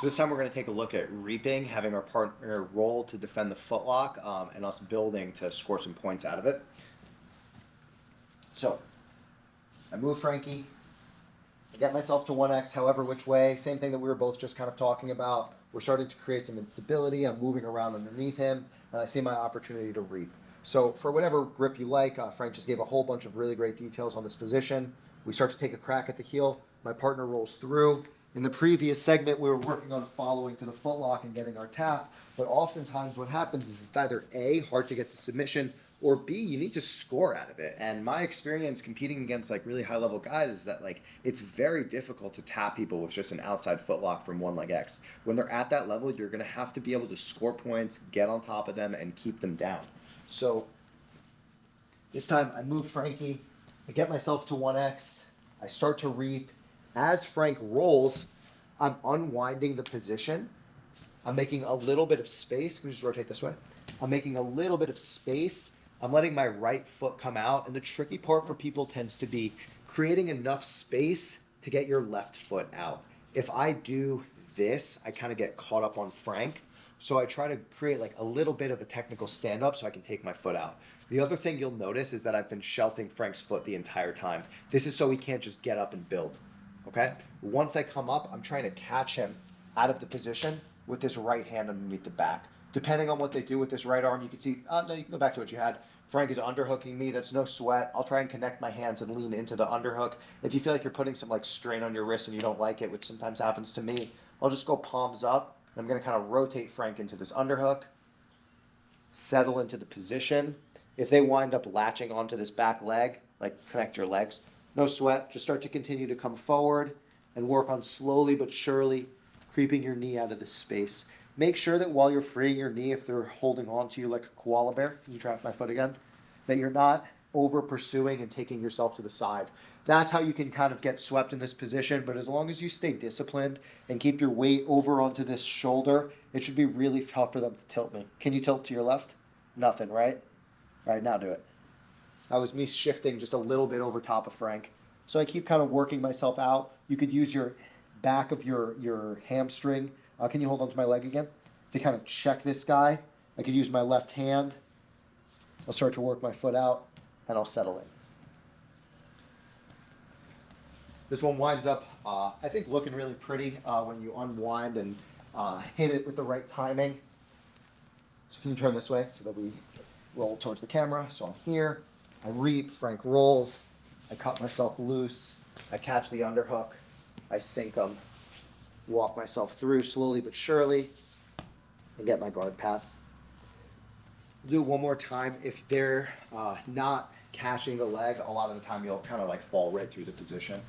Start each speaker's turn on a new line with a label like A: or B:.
A: So this time we're going to take a look at reaping, having our partner roll to defend the footlock, and us building to score some points out of it. So I move Frankie, I get myself to 1x, however which way, same thing that we were both just kind of talking about. We're starting to create some instability, I'm moving around underneath him, and I see my opportunity to reap. So for whatever grip you like, Frank just gave a whole bunch of really great details on this position. We start to take a crack at the heel, my partner rolls through. In the previous segment, we were working on following to the footlock and getting our tap, but oftentimes what happens is it's either A, hard to get the submission, or B, you need to score out of it. And my experience competing against like really high level guys is that like it's very difficult to tap people with just an outside footlock from one leg X. When they're at that level, you're gonna have to be able to score points, get on top of them, and keep them down. So this time I move Frankie, I get myself to 1x, I start to reap. As Frank rolls, I'm unwinding the position. I'm making a little bit of space. Can we just rotate this way? I'm making a little bit of space. I'm letting my right foot come out. And the tricky part for people tends to be creating enough space to get your left foot out. If I do this, I kind of get caught up on Frank. So I try to create like a little bit of a technical stand-up so I can take my foot out. The other thing you'll notice is that I've been shelving Frank's foot the entire time. This is so he can't just get up and build. Okay? Once I come up, I'm trying to catch him out of the position with this right hand underneath the back. Depending on what they do with this right arm, you can see, no, you can go back to what you had. Frank is underhooking me, that's no sweat. I'll try and connect my hands and lean into the underhook. If you feel like you're putting some like strain on your wrist and you don't like it, which sometimes happens to me, I'll just go palms up. I'm gonna kind of rotate Frank into this underhook, settle into the position. If they wind up latching onto this back leg, like connect your legs, no sweat, just start to continue to come forward and work on slowly but surely creeping your knee out of this space. Make sure that while you're freeing your knee, if they're holding on to you like a koala bear, can you trap my foot again? That you're not over pursuing and taking yourself to the side. That's how you can kind of get swept in this position, but as long as you stay disciplined and keep your weight over onto this shoulder, it should be really tough for them to tilt me. Can you tilt to your left? Nothing, right? All right, now do it. That was me shifting just a little bit over top of Frank. So I keep kind of working myself out. You could use your back of your hamstring. Can you hold onto my leg again? To kind of check this guy. I could use my left hand. I'll start to work my foot out and I'll settle in. This one winds up, I think, looking really pretty when you unwind and hit it with the right timing. So can you turn this way so that we roll towards the camera? So I'm here. I reap, Frank rolls, I cut myself loose, I catch the underhook, I sink them, walk myself through slowly but surely, and get my guard pass. Do it one more time. If they're not catching the leg, a lot of the time you'll kind of like fall right through the position.